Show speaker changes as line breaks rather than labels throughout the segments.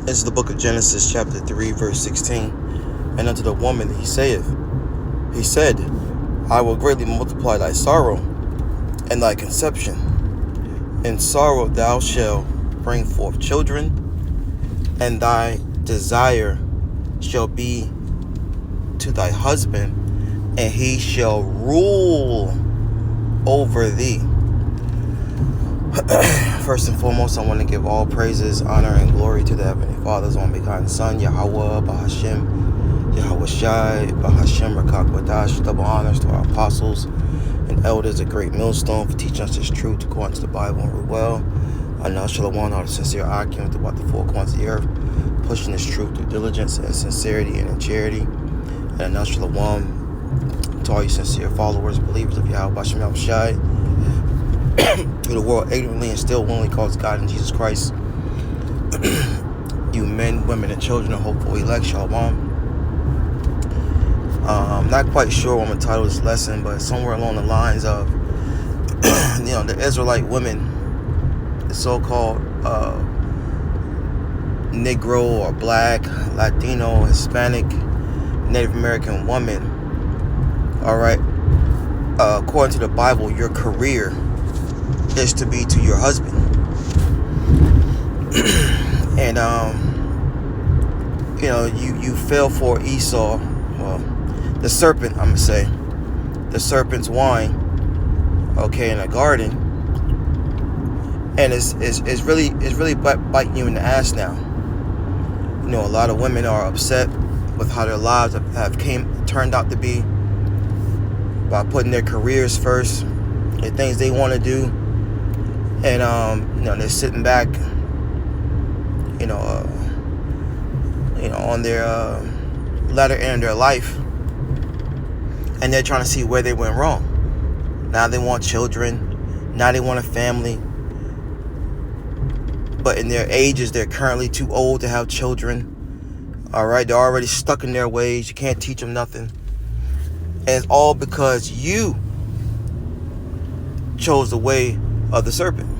This is the book of Genesis, chapter 3, verse 16. And unto the woman he said, I will greatly multiply thy sorrow and thy conception. In sorrow thou shalt bring forth children, and thy desire shall be to thy husband, and he shall rule over thee. First and foremost, I want to give all praises, honor, and glory to the Heavenly Father's only begotten Son, YAHAWAH, BAHASHAM, YAHAWASHI, BAHASHAM, Rakakwadash. Double honors to our apostles and elders, a great millstone, for teaching us this truth according to the Bible and read well. I know Shalom, all the sincere argument throughout the four corners of the earth, pushing this truth through diligence and sincerity and in charity. And I know Shalom to all you sincere followers, believers of YAHAWASHI, through the world ignorantly and still willingly calls God in Jesus Christ. You men, women, and children of hopeful elect, Shalom. I'm not quite sure what I'm going to title this lesson, but somewhere along the lines of, the Israelite women, the so-called Negro or Black, Latino, Hispanic, Native American woman. All right. According to the Bible, your career is to be to your husband. And you fell for Esau, well, the serpent, I'm gonna say, the serpent's wine, okay, in a garden, and it's really biting you in the ass now. A lot of women are upset with how their lives have turned out to be by putting their careers first, the things they want to do. And they're sitting back, on their latter end of their life, and they're trying to see where they went wrong. Now they want children. Now they want a family. But in their ages, they're currently too old to have children. All right, they're already stuck in their ways. You can't teach them nothing. And it's all because you chose the way of the serpent.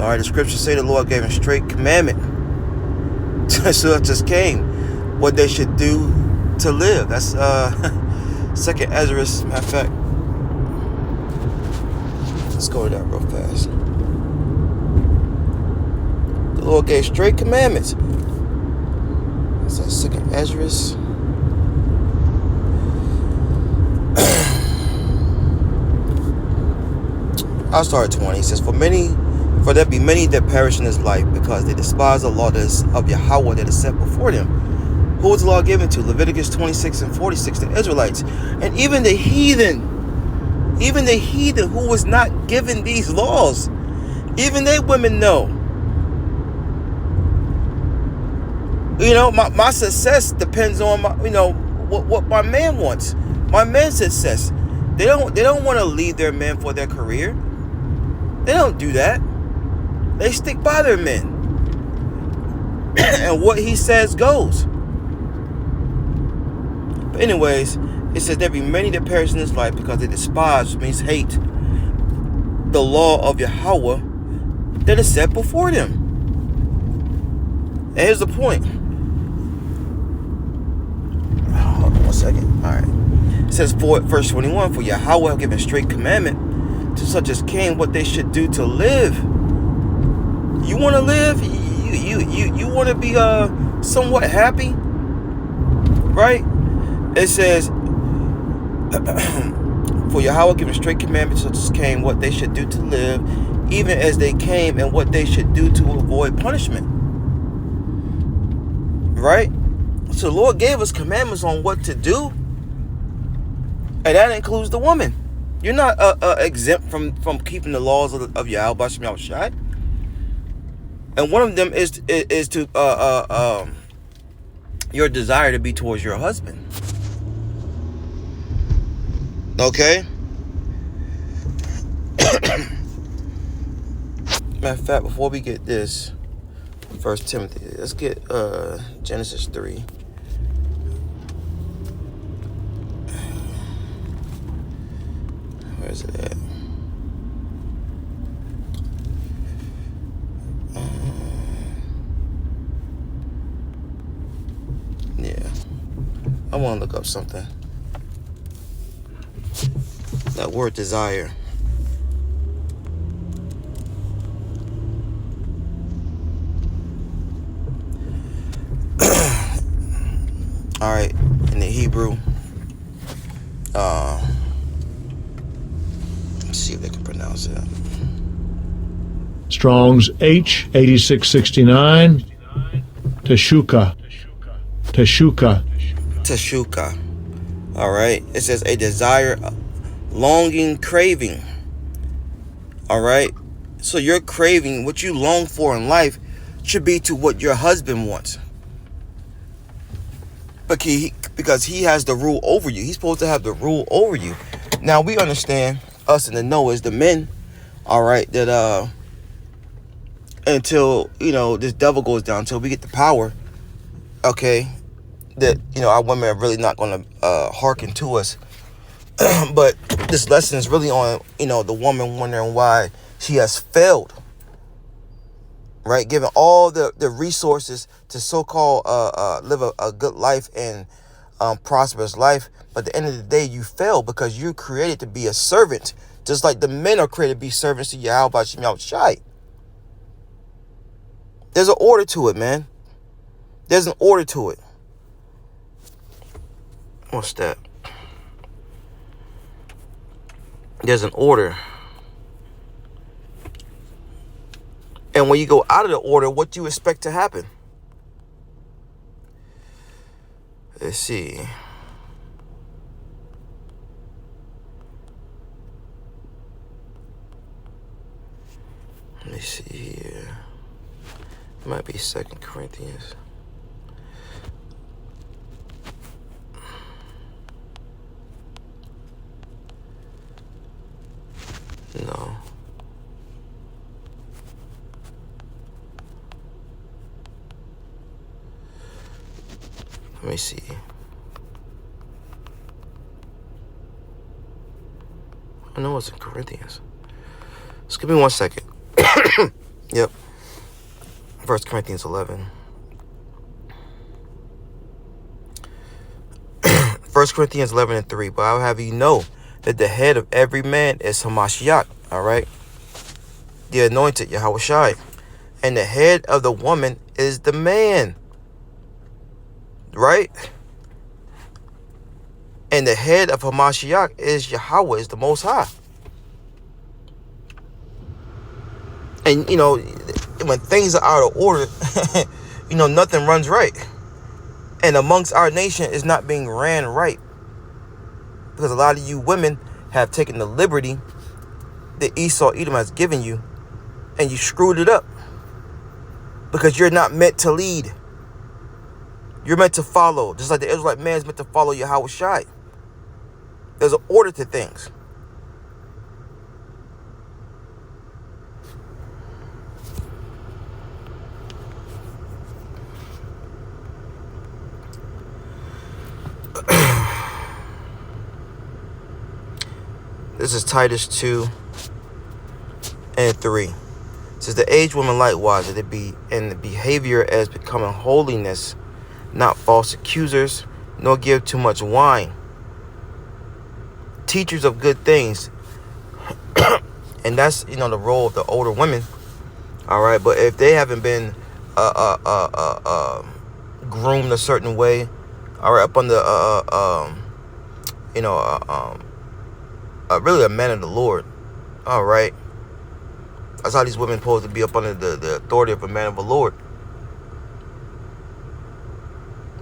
All right, the scriptures say the Lord gave him straight commandment so it just came what they should do to live. That's second Ezra. Matter of fact, let's go to that real fast. The Lord gave straight commandments. That's that second Ezra. I'll start at 20. It says, For there be many that perish in this life, because they despise the law of YAHAWAH that is set before them. Who was the law given to? Leviticus 26 and 46, the Israelites. And even the heathen who was not given these laws, even they women know. My success depends on what my man wants. My man's success. They don't want to leave their men for their career. They don't do that. They stick by their men. And what he says goes. But anyways, it says there be many that perish in this life because they despise, which means hate, the law of YAHAWAH that is set before them. And here's the point. Hold on 1 second. Alright. It says, verse 21, for YAHAWAH have given straight commandment to such as came what they should do to live. You want to live? You want to be somewhat happy? Right? It says, for YAHAWAH given straight commandments such as came what they should do to live, even as they came and what they should do to avoid punishment. Right? So the Lord gave us commandments on what to do, and that includes the woman. You're not exempt from keeping the laws of YAHAWASHI. And one of them is to your desire to be towards your husband. Okay? Matter of fact, before we get this, 1 Timothy, let's get Genesis 3. Where is it at? want to look up something. That word desire. All right, in the Hebrew, let's see if they can pronounce it.
Strong's H8669. Teshuka. Teshuka.
Teshuka. All right, it says a desire, longing, craving. All right, so your craving, what you long for in life, should be to what your husband wants. Because he has the rule over you. He's supposed to have the rule over you. Now we understand, us in the know as the men, all right, that until this devil goes down, until we get the power, okay, that our women are really not going to hearken to us. But this lesson is really on the woman wondering why she has failed. Right, given all the resources to so-called live a good life and prosperous life, but at the end of the day, you fail because you're created to be a servant, just like the men are created to be servants to YAHAWASHI. There's an order to it, man. There's an order to it. What's that? There's an order. And when you go out of the order, what do you expect to happen? Let's see. Let me see here. It might be 2 Corinthians. No. Let me see. I know it's in Corinthians. Just give me 1 second. Yep. 1 Corinthians 11. 1 Corinthians 11:3. But I will have you know that the head of every man is Hamashiach. All right. The anointed Yahawashi. And the head of the woman is the man. Right? And the head of Hamashiach is Yahweh, is the Most High. And, when things are out of order, nothing runs right. And amongst our nation is not being ran right. Because a lot of you women have taken the liberty that Esau Edom has given you, and you screwed it up. Because you're not meant to lead. You're meant to follow, just like the Israelite man is meant to follow Yahawashi. There's an order to things. This is Titus 2:3. It says, the aged woman likewise, that it be in the behavior as becoming holiness, not false accusers, nor give too much wine. Teachers of good things. And that's, the role of the older women. All right. But if they haven't been groomed a certain way, all right, up on the, really a man of the Lord. All right. That's how these women supposed to be up under the authority of a man of the Lord.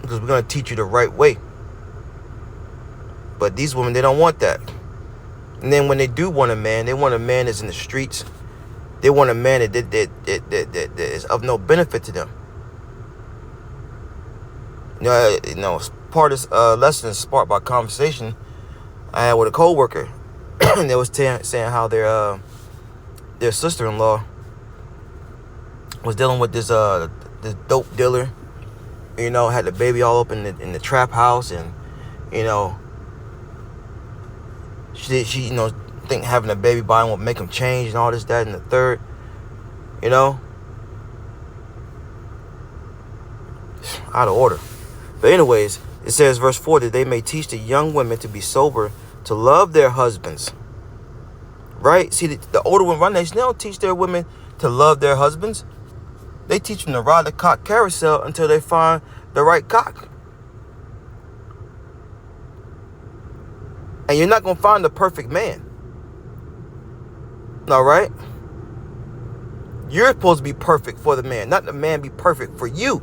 Because we're going to teach you the right way. But these women, they don't want that. And then when they do want a man, they want a man that's in the streets. They want a man that is of no benefit to them. Part of this lesson is sparked by conversation I had with a co-worker. And they was saying how their sister-in-law was dealing with this dope dealer. Had the baby all up in the trap house, and she think having a baby by him will make him change and all this, that, and the third. Out of order. But anyways, It says, verse 4, that they may teach the young women to be sober, to love their husbands. Right? See, the older women run nation, they don't teach their women to love their husbands. They teach them to ride the cock carousel until they find the right cock. And you're not going to find the perfect man. All right? You're supposed to be perfect for the man, not the man be perfect for you.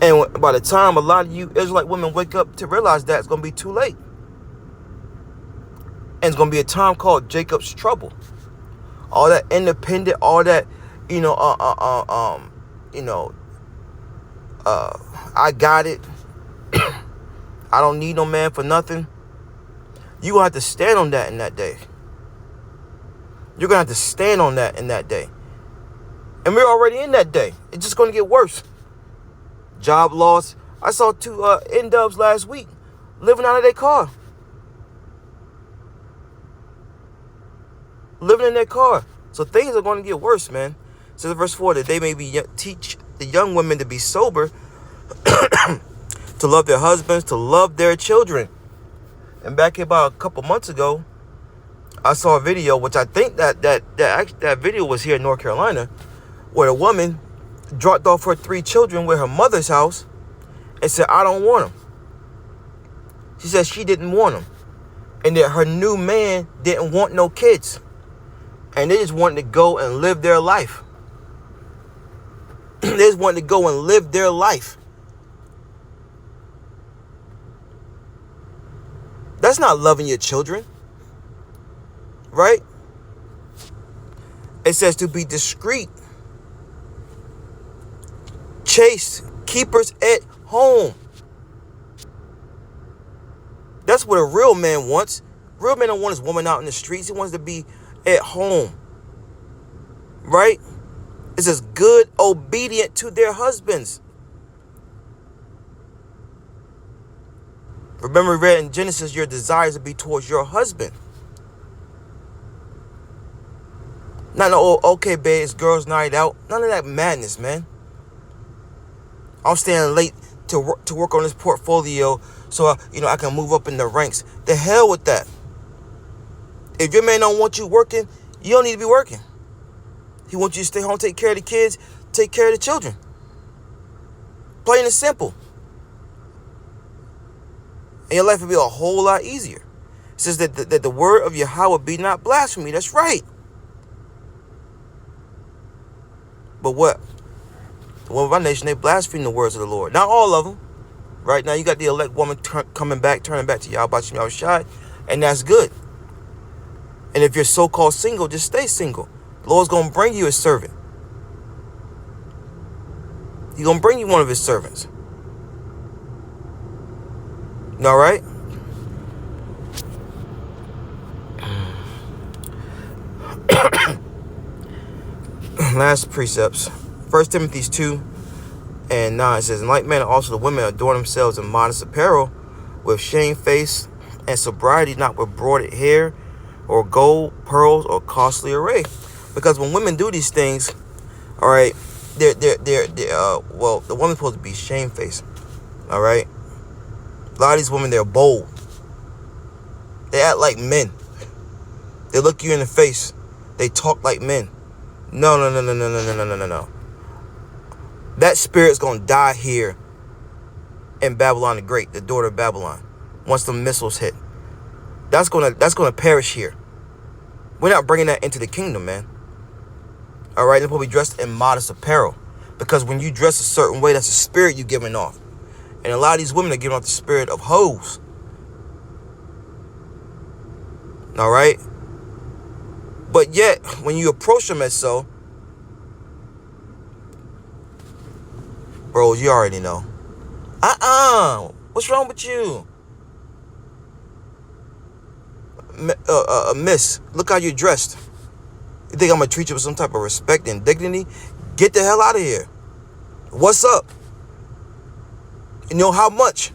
And by the time a lot of you Israelite women wake up to realize that, it's going to be too late. And it's going to be a time called Jacob's trouble. All that independent, all that, I got it. I don't need no man for nothing. You're going to have to stand on that in that day. You're going to have to stand on that in that day. And we're already in that day. It's just going to get worse. Job loss. I saw 2 N-dubs last week living out of their car. Living in their car. So things are going to get worse, man. It says in verse 4 that they may teach the young women to be sober, to love their husbands, to love their children. And back here about a couple months ago, I saw a video, which I think that video was here in North Carolina, where a woman dropped off her 3 children with her mother's house and said, I don't want them. She said she didn't want them. And that her new man didn't want no kids. And they just wanted to go and live their life. They just wanted to go and live their life. That's not loving your children. Right? It says to be discreet, chaste, keepers at home. That's what a real man wants. Real man don't want his woman out in the streets. He wants to be at home. Right? It says good, obedient to their husbands. Remember, we read in Genesis, your desires to be towards your husband. Not no, okay, babe, it's girls' night out. None of that madness, man. I'm staying late to work on this portfolio so I can move up in the ranks. The hell with that. If your man don't want you working, you don't need to be working. He wants you to stay home, take care of the kids, take care of the children. Plain and simple. And your life will be a whole lot easier. It says that the word of Yahawah be not blasphemy. That's right. But what? The women of our nation, they blaspheme the words of the Lord. Not all of them. Right now, you got the elect woman turning back to YAHAWASHI, and that's good. And if you're so-called single, just stay single. The Lord's going to bring you a servant. He's going to bring you one of his servants. All right? Last precepts. 1 Timothy 2:9 says, in like manner also the women adorn themselves in modest apparel, with shamefaced and sobriety, not with broided hair or gold, pearls, or costly array. Because when women do these things, all right, the woman's supposed to be shamefaced. All right? A lot of these women, they're bold. They act like men. They look you in the face. They talk like men. No. That spirit's going to die here in Babylon the Great, the daughter of Babylon, once the missiles hit. That's going to perish here. We're not bringing that into the kingdom, man. All right, they're supposed to be dressed in modest apparel, because when you dress a certain way, that's a spirit you're giving off. And a lot of these women are giving off the spirit of hoes. All right? But yet, when you approach them as so, bros, you already know. What's wrong with you? Miss, look how you're dressed. You think I'm going to treat you with some type of respect and dignity? Get the hell out of here. What's up? You know how much?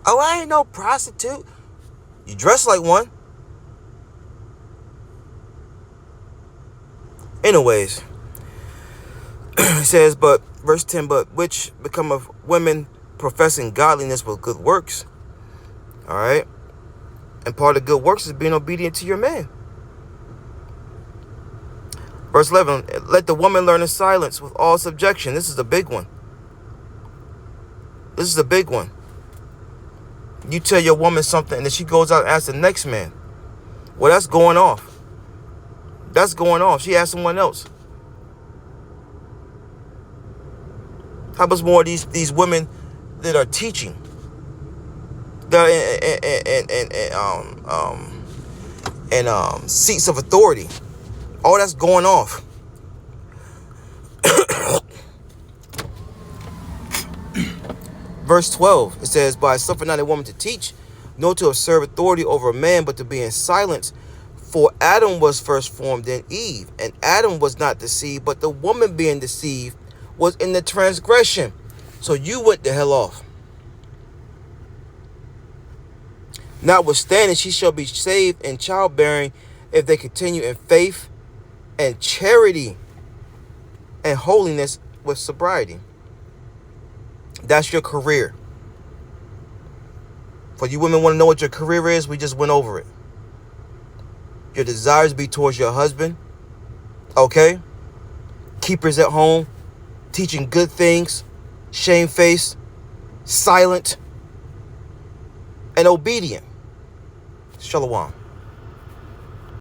Oh, I ain't no prostitute. You dress like one. Anyways, it says, but verse 10, but which become of women professing godliness with good works. All right. And part of good works is being obedient to your man. Verse 11, let the woman learn in silence with all subjection. This is the big one. This is the big one. You tell your woman something and then she goes out and asks the next man. Well, that's going off. That's going off. She asked someone else. How much more these women that are teaching? They're in seats of authority. All that's going off. Verse 12, it says, but I suffer not a woman to teach, nor to observe authority over a man, but to be in silence. For Adam was first formed, then Eve. And Adam was not deceived, but the woman being deceived was in the transgression. So you went the hell off. Notwithstanding, she shall be saved in childbearing if they continue in faith and charity and holiness with sobriety. That's your career. For you women want to know what your career is, we just went over it. Your desires be towards your husband. Okay? Keepers at home. Teaching good things. Shamefaced. Silent. And obedient. Shalom.